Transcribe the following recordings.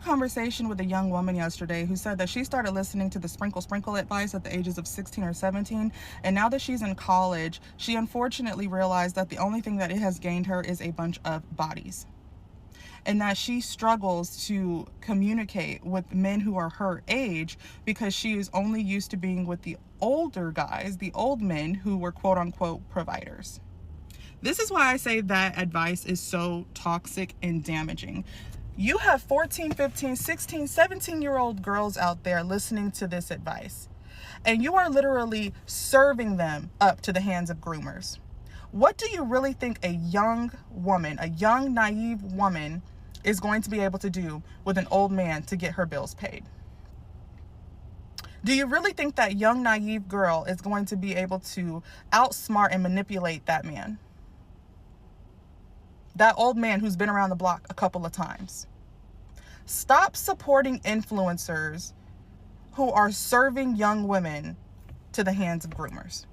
conversation with a young woman yesterday who said that she started listening to the sprinkle advice at the ages of 16 or 17, and now that she's in college, she unfortunately realized that the only thing that it has gained her is a bunch of bodies, and that she struggles to communicate with men who are her age because she is only used to being with the older guys, the old men who were quote unquote providers. This is why I say that advice is so toxic and damaging. You have 14, 15, 16, 17-year-old girls out there listening to this advice, and you are literally serving them up to the hands of groomers. What do you really think a young woman, a young, naive woman, is going to be able to do with an old man to get her bills paid? Do you really think that young, naive girl is going to be able to outsmart and manipulate that man? That old man who's been around the block a couple of times. Stop supporting influencers who are serving young women to the hands of groomers.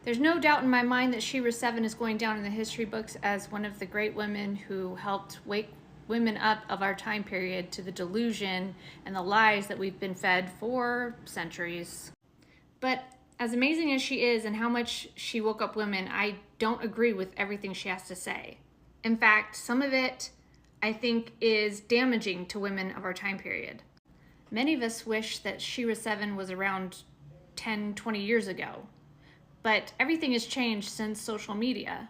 There's no doubt in my mind that Shira 7 is going down in the history books as one of the great women who helped wake women up of our time period to the delusion and the lies that we've been fed for centuries. But as amazing as she is and how much she woke up women, I don't agree with everything she has to say. In fact, some of it I think is damaging to women of our time period. Many of us wish that Shira 7 was around 10, 20 years ago. But everything has changed since social media.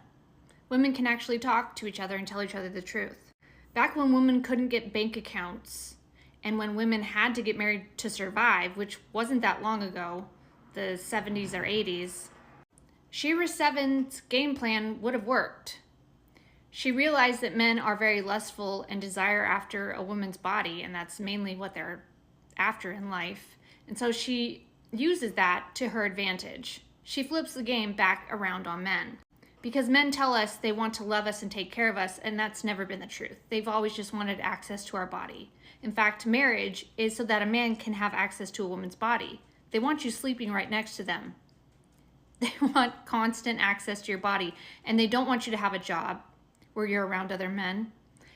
Women can actually talk to each other and tell each other the truth. Back when women couldn't get bank accounts, and when women had to get married to survive, which wasn't that long ago, the 70s or 80s, Shira 7's game plan would have worked. She realized that men are very lustful and desire after a woman's body, and that's mainly what they're after in life. And so she uses that to her advantage. She flips the game back around on men. Because men tell us they want to love us and take care of us, and that's never been the truth. They've always just wanted access to our body. In fact, marriage is so that a man can have access to a woman's body. They want you sleeping right next to them. They want constant access to your body, and they don't want you to have a job where you're around other men.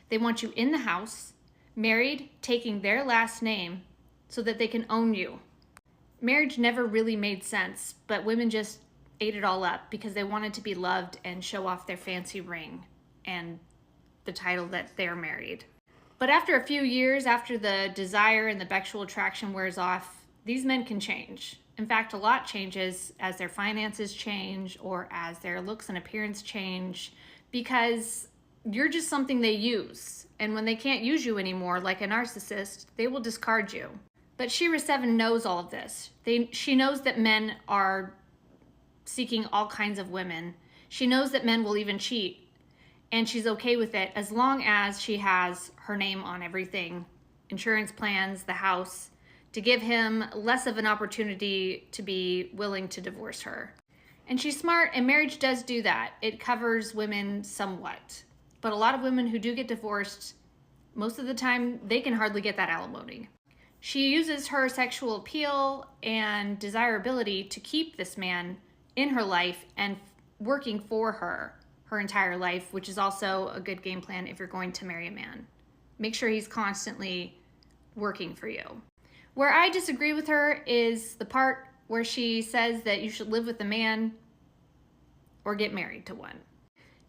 They want you in the house, married, taking their last name so that they can own you. Marriage never really made sense, but women just ate it all up because they wanted to be loved and show off their fancy ring and the title that they're married. But after a few years, after the desire and the sexual attraction wears off, these men can change. In fact, a lot changes as their finances change or as their looks and appearance change, because you're just something they use. And when they can't use you anymore, like a narcissist, they will discard you. But Shira 7 knows all of this. She knows that men are seeking all kinds of women. She knows that men will even cheat. And she's okay with it as long as she has her name on everything. Insurance plans, the house, to give him less of an opportunity to be willing to divorce her. And she's smart, and marriage does do that. It covers women somewhat. But a lot of women who do get divorced, most of the time, they can hardly get that alimony. She uses her sexual appeal and desirability to keep this man in her life and working for her entire life, which is also a good game plan if you're going to marry a man. Make sure he's constantly working for you. Where I disagree with her is the part where she says that you should live with a man or get married to one.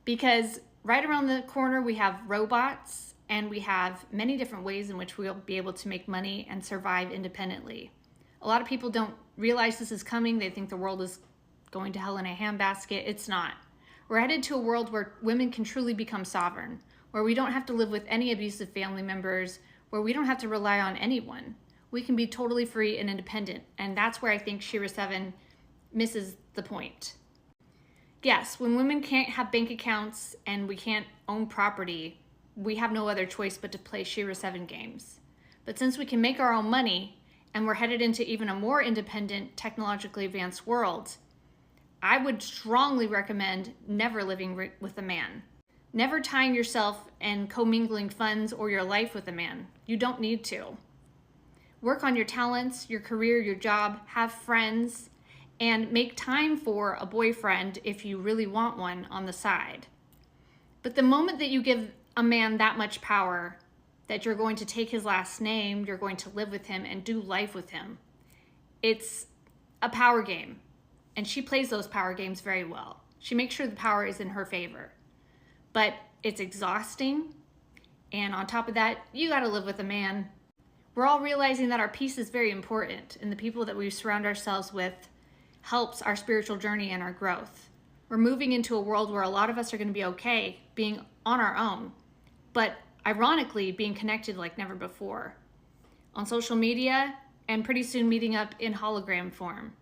Because right around the corner we have robots, and we have many different ways in which we'll be able to make money and survive independently. A lot of people don't realize this is coming. They think the world is going to hell in a handbasket. It's not. We're headed to a world where women can truly become sovereign, where we don't have to live with any abusive family members, where we don't have to rely on anyone. We can be totally free and independent, and that's where I think Shira 7 misses the point. Yes, when women can't have bank accounts and we can't own property, we have no other choice but to play Shira 7 games. But since we can make our own money, and we're headed into even a more independent, technologically advanced world, I would strongly recommend never living with a man. Never tying yourself and commingling funds or your life with a man. You don't need to. Work on your talents, your career, your job, have friends, and make time for a boyfriend if you really want one on the side. But the moment that you give a man that much power, that you're going to take his last name, you're going to live with him and do life with him, it's a power game. And she plays those power games very well. She makes sure the power is in her favor. But it's exhausting. And on top of that, you gotta live with a man. We're all realizing that our peace is very important, and the people that we surround ourselves with helps our spiritual journey and our growth. We're moving into a world where a lot of us are gonna be okay being on our own, but ironically being connected like never before. On social media, and pretty soon meeting up in hologram form.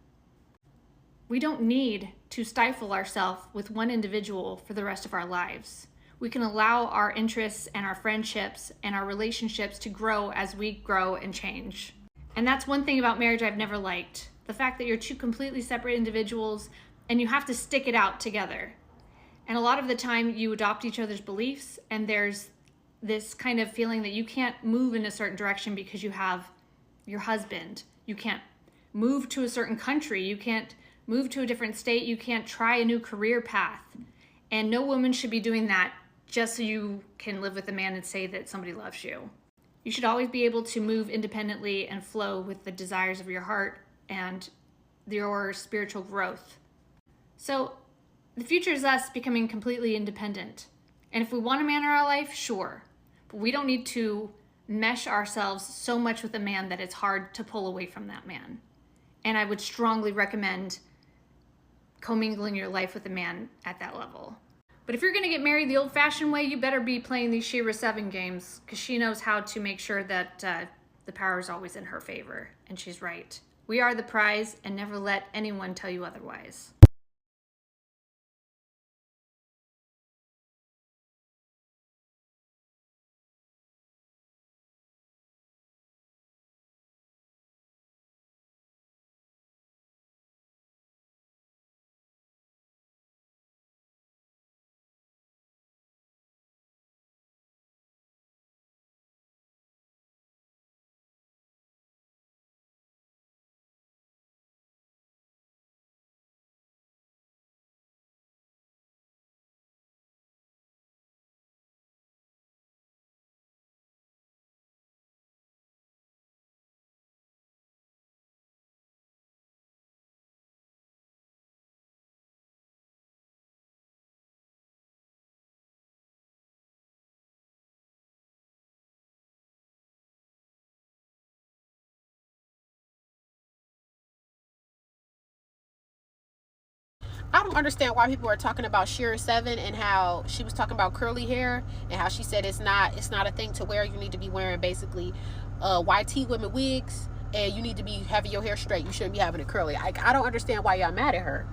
We don't need to stifle ourselves with one individual for the rest of our lives. We can allow our interests and our friendships and our relationships to grow as we grow and change. And that's one thing about marriage I've never liked. The fact that you're two completely separate individuals and you have to stick it out together. And a lot of the time you adopt each other's beliefs, and there's this kind of feeling that you can't move in a certain direction because you have your husband. You can't move to a certain country. You can't move to a different state. You can't try a new career path. And no woman should be doing that just so you can live with a man and say that somebody loves you. You should always be able to move independently and flow with the desires of your heart and your spiritual growth. So the future is us becoming completely independent. And if we want a man in our life, sure. But we don't need to mesh ourselves so much with a man that it's hard to pull away from that man. And I would strongly recommend commingling your life with a man at that level. But if you're going to get married the old-fashioned way, you better be playing these Shira 7 games, because she knows how to make sure that the power is always in her favor. And she's right. We are the prize, and never let anyone tell you otherwise. I don't understand why people are talking about Sheer 7 and how she was talking about curly hair and how she said it's not a thing to wear. You need to be wearing basically YT women wigs, and you need to be having your hair straight. You shouldn't be having it curly. I don't understand why y'all mad at her.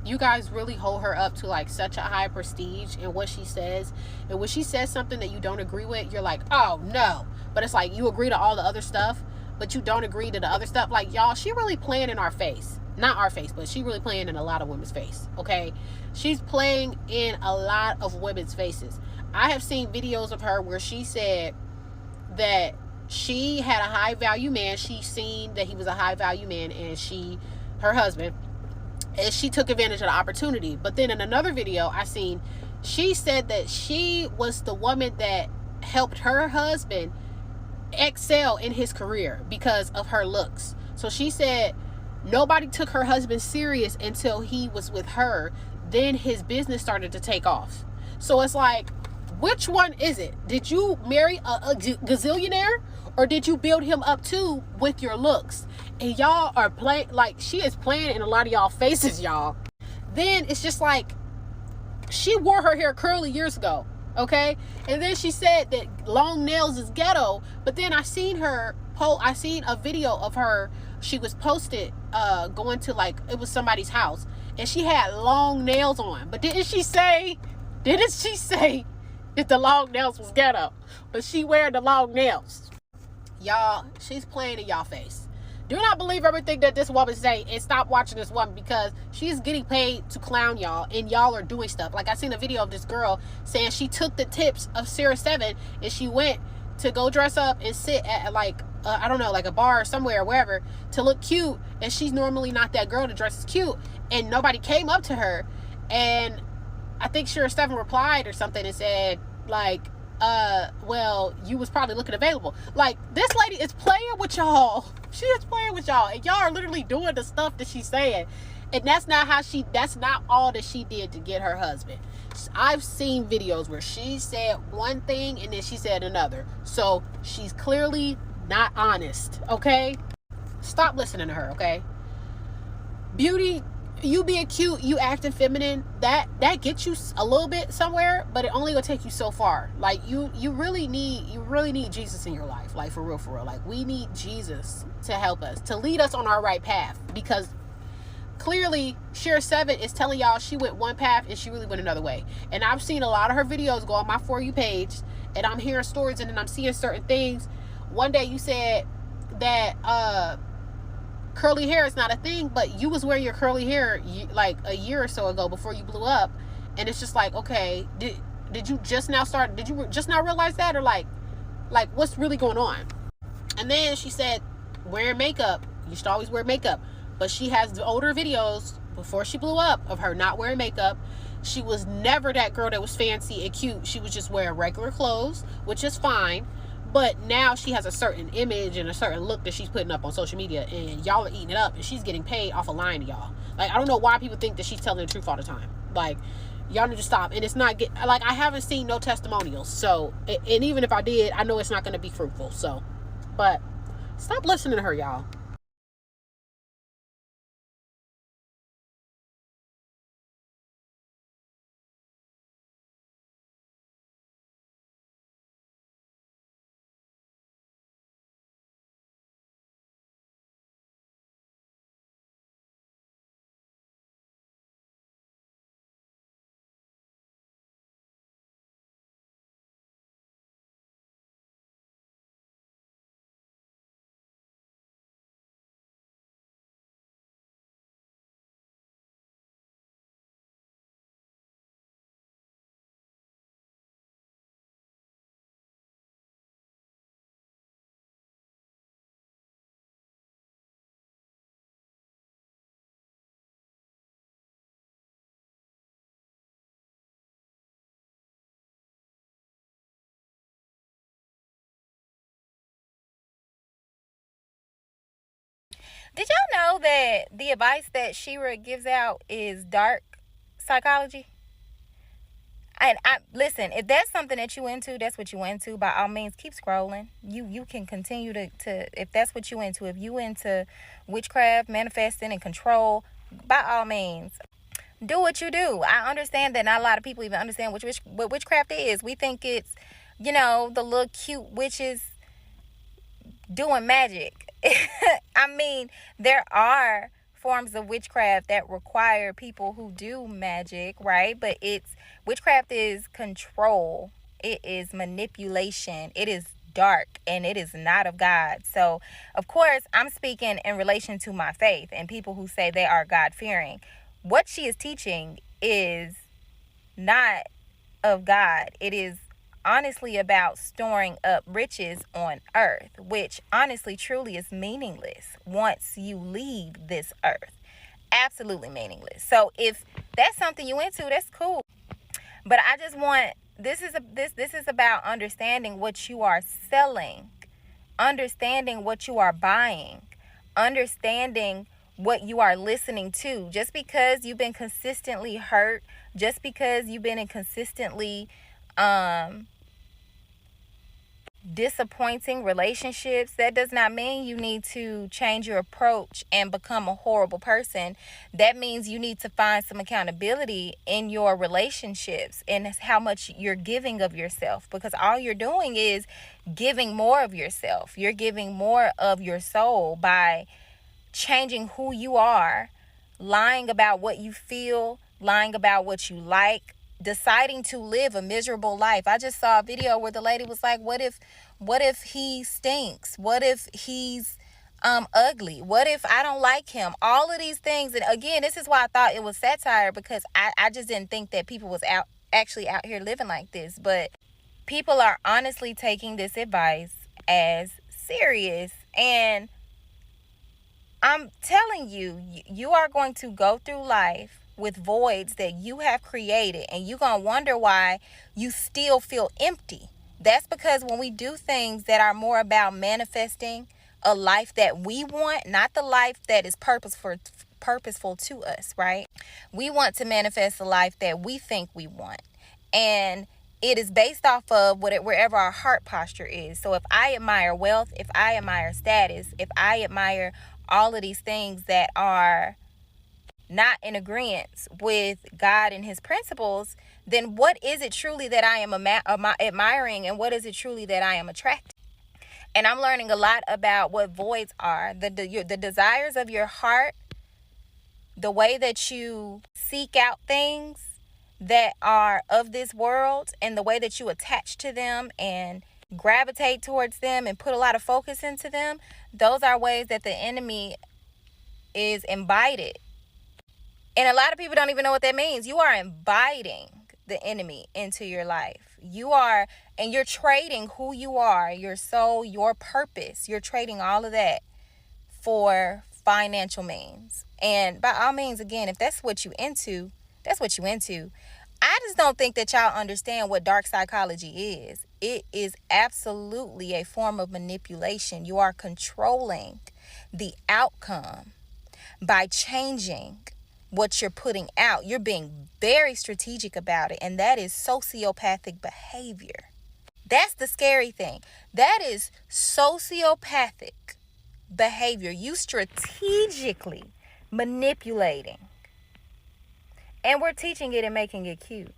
You guys really hold her up to like such a high prestige in what she says, and when she says something that you don't agree with, you're like, oh no. But it's like you agree to all the other stuff, but you don't agree to the other stuff. Like, y'all, she really playing in our face. Not our face, but she really playing in a lot of women's face. Okay, she's playing in a lot of women's faces. I have seen videos of her where she said that she had a high value man. She seen that he was a high value man, and her husband, and she took advantage of the opportunity. But then in another video I seen, she said that she was the woman that helped her husband excel in his career because of her looks. So she said nobody took her husband serious until he was with her. Then his business started to take off. So it's like, which one is it? Did you marry a gazillionaire, or did you build him up too with your looks? And y'all are playing, like, she is playing in a lot of y'all faces, y'all. Then it's just like, she wore her hair curly years ago, okay? And then she said that long nails is ghetto. But then I seen a video of her. She was posted going to, like, it was somebody's house, and she had long nails on. But didn't she say that the long nails was ghetto? But she wearing the long nails. Y'all, she's playing in y'all face. Do not believe everything that this woman say, and stop watching this woman, because she's getting paid to clown y'all, and y'all are doing stuff. Like, I seen a video of this girl saying she took the tips of Sarah 7 and she went to go dress up and sit at like I don't know, like a bar or somewhere, wherever, to look cute, and she's normally not that girl to dress as cute, and nobody came up to her. And I think Sarah 7 replied or something and said, like, well, you was probably looking available. Like, this lady is playing with y'all. She is playing with y'all, and y'all are literally doing the stuff that she's saying. And that's not all that she did to get her husband. I've seen videos where she said one thing and then she said another. So she's clearly not honest, okay? Stop listening to her, okay? Beauty, you being cute, you acting feminine, that gets you a little bit somewhere, but it only gonna take you so far. Like, you really need Jesus in your life. Like, for real. Like, we need Jesus to help us, to lead us on our right path, because clearly Sheer 7 is telling y'all she went one path and she really went another way. And I've seen a lot of her videos go on my For You page, and I'm hearing stories, and then I'm seeing certain things. One day you said that curly hair is not a thing, but you was wearing your curly hair like a year or so ago before you blew up. And it's just like, okay, did you just now realize that? Or like what's really going on? And then she said wearing makeup, you should always wear makeup. But she has the older videos before she blew up of her not wearing makeup. She was never that girl that was fancy and cute. She was just wearing regular clothes, which is fine. But now she has a certain image and a certain look that she's putting up on social media, and y'all are eating it up, and she's getting paid off of lying to y'all. Like, I don't know why people think that she's telling the truth all the time. Like, y'all need to stop. And it's not like, I haven't seen no testimonials. So, and even if I did, I know it's not going to be fruitful. So, but stop listening to her, y'all. Did y'all know that the advice that Shira gives out is dark psychology? And I listen, if that's something that you into, that's what you into, by all means keep scrolling. You can continue to if that's what you into, if you into witchcraft, manifesting, and control, by all means. do what you do. I understand that not a lot of people even understand what witchcraft is. We think it's, you know, the little cute witches doing magic. I mean, there are forms of witchcraft that require people who do magic, right? But witchcraft is control. It is manipulation. It is dark, and it is not of God. So, of course, I'm speaking in relation to my faith and people who say they are God-fearing. What she is teaching is not of God. It is honestly about storing up riches on earth, which honestly truly is meaningless once you leave this earth. Absolutely meaningless. So if that's something you into, that's cool. But I just want, this is about understanding what you are selling, understanding what you are buying, understanding what you are listening to. Just because you've been consistently hurt, just because you've been in consistently disappointing relationships, that does not mean you need to change your approach and become a horrible person. That means you need to find some accountability in your relationships and how much you're giving of yourself, because all you're doing is giving more of yourself. You're giving more of your soul by changing who you are, lying about what you feel, lying about what you like, deciding to live a miserable life. I just saw a video where the lady was like, what if he stinks? What if he's ugly? What if I don't like him? All of these things. And again, this is why I thought it was satire, because I just didn't think that people was actually out here living like this. But people are honestly taking this advice as serious, and I'm telling you, you are going to go through life with voids that you have created, and you're going to wonder why you still feel empty. That's because when we do things that are more about manifesting a life that we want, not the life that is purposeful to us, right? We want to manifest a life that we think we want. And it is based off of wherever our heart posture is. So if I admire wealth, if I admire status, if I admire all of these things that are not in agreement with God and his principles, then what is it truly that I am admiring, and what is it truly that I am attracting? And I'm learning a lot about what voids are, the desires of your heart, the way that you seek out things that are of this world, and the way that you attach to them and gravitate towards them and put a lot of focus into them. Those are ways that the enemy is invited. And a lot of people don't even know what that means. You are inviting the enemy into your life. And you're trading who you are, your soul, your purpose. You're trading all of that for financial means. And by all means, again, if that's what you into, that's what you into. I just don't think that y'all understand what dark psychology is. It is absolutely a form of manipulation. You are controlling the outcome by changing what you're putting out. You're being very strategic about it, and that is sociopathic behavior. That's the scary thing. That is sociopathic behavior. You strategically manipulating, and we're teaching it and making it cute.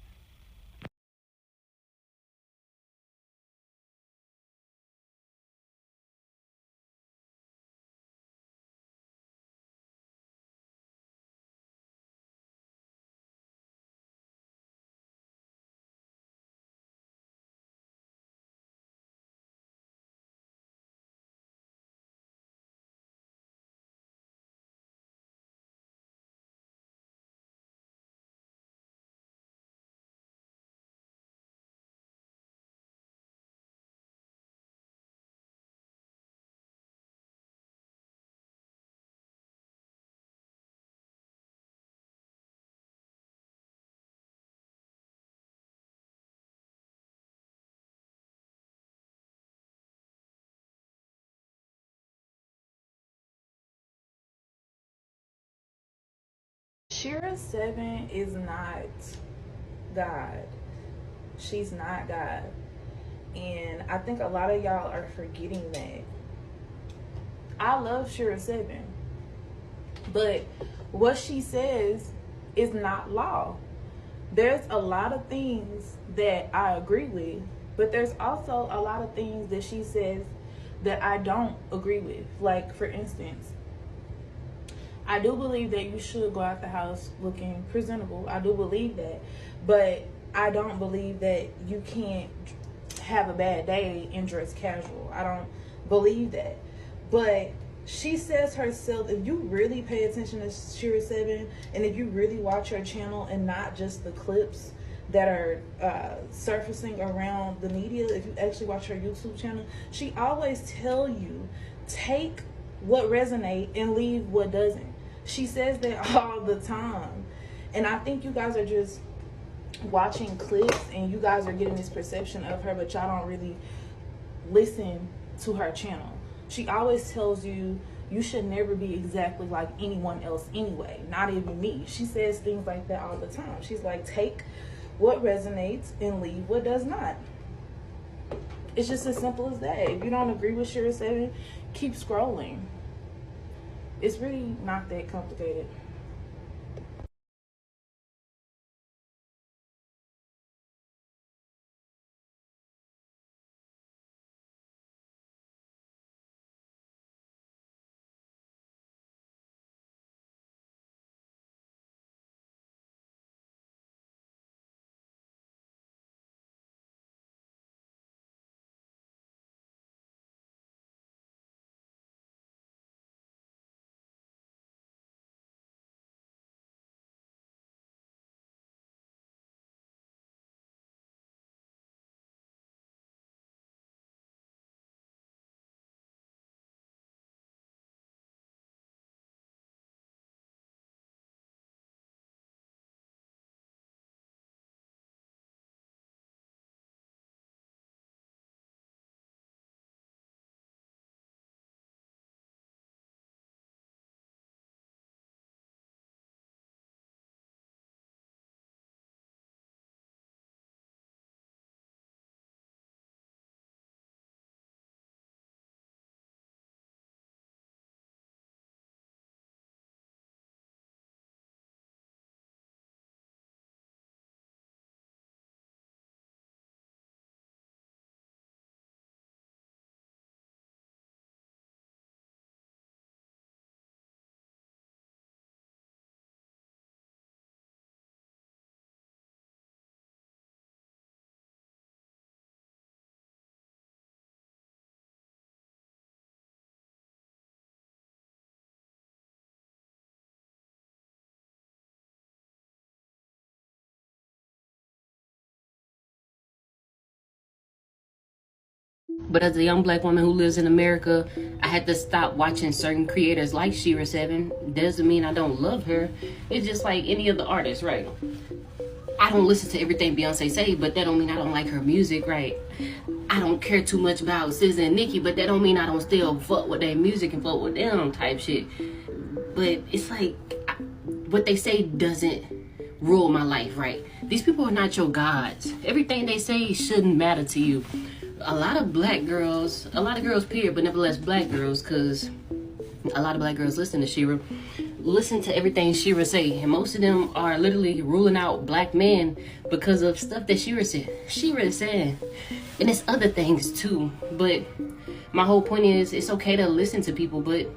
Shira 7 is not God. She's not God. And I think a lot of y'all are forgetting that. I love Shira 7. But what she says is not law. There's a lot of things that I agree with, but there's also a lot of things that she says that I don't agree with. Like, for instance, I do believe that you should go out the house looking presentable. I do believe that. But I don't believe that you can't have a bad day and dress casual. I don't believe that. But she says herself, if you really pay attention to Shira 7, and if you really watch her channel and not just the clips that are surfacing around the media, if you actually watch her YouTube channel, she always tell you, take what resonates and leave what doesn't. She says that all the time. And I think you guys are just watching clips and you guys are getting this perception of her, but y'all don't really listen to her channel. She always tells you, you should never be exactly like anyone else anyway, not even me. She says things like that all the time. She's like, take what resonates and leave what does not. It's just as simple as that. If you don't agree with Shira 7, keep scrolling. It's really not that complicated. But as a young black woman who lives in America, I had to stop watching certain creators like Shira 7. Doesn't mean I don't love her. It's just like any other artist, right? I don't listen to everything Beyonce say, but that don't mean I don't like her music, right? I don't care too much about SZA and Nicki, but that don't mean I don't still fuck with their music and fuck with them type shit. But it's like, what they say doesn't rule my life, right? These people are not your gods. Everything they say shouldn't matter to you. A lot of girls period, but nevertheless black girls, because a lot of black girls listen to Shira, listen to everything Shira say, and most of them are literally ruling out black men because of stuff that Shira said, and it's other things too. But my whole point is, it's okay to listen to people, but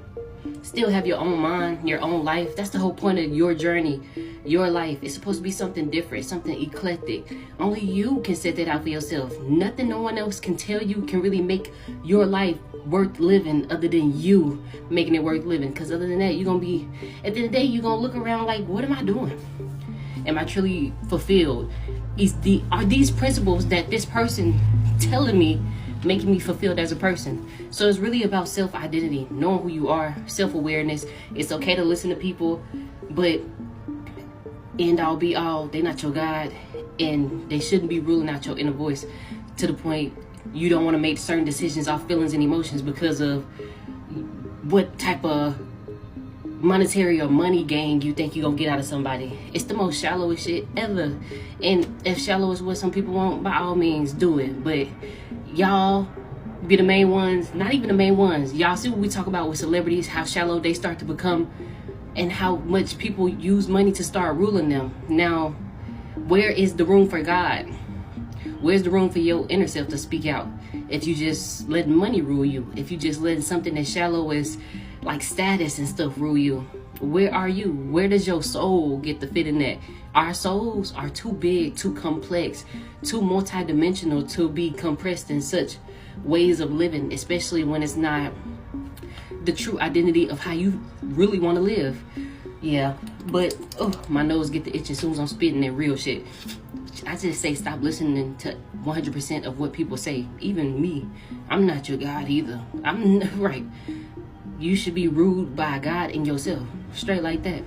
still have your own mind, your own life. That's the whole point of your journey, your life. It's supposed to be something different, something eclectic. Only you can set that out for yourself. Nothing no one else can tell you can really make your life worth living other than you making it worth living. Because other than that, you're going to be, at the end of the day, you're going to look around like, what am I doing? Am I truly fulfilled? Are these principles that this person telling me making me fulfilled as a person? So it's really about self-identity, knowing who you are, self-awareness. It's okay to listen to people, but end all be all, they're not your God, and they shouldn't be ruling out your inner voice to the point you don't want to make certain decisions off feelings and emotions because of what type of monetary or money gain you think you're gonna get out of somebody. It's the most shallowest shit ever. And if shallow is what some people want, by all means do it. But y'all be the main ones, not even the main ones. Y'all see what we talk about with celebrities, how shallow they start to become. and how much people use money to start ruling them. Now, where is the room for God? Where's the room for your inner self to speak out? If you just letting money rule you, if you just letting something as shallow as like status and stuff rule you, where are you? Where does your soul get to fit in that? Our souls are too big, too complex, too multidimensional to be compressed in such ways of living, especially when it's not the true identity of how you really want to live. Yeah, but my nose get the itch as soon as I'm spitting that real shit. I just say stop listening to 100% of what people say. Even me, I'm not your God either. I'm right. You should be ruled by God and yourself, straight like that.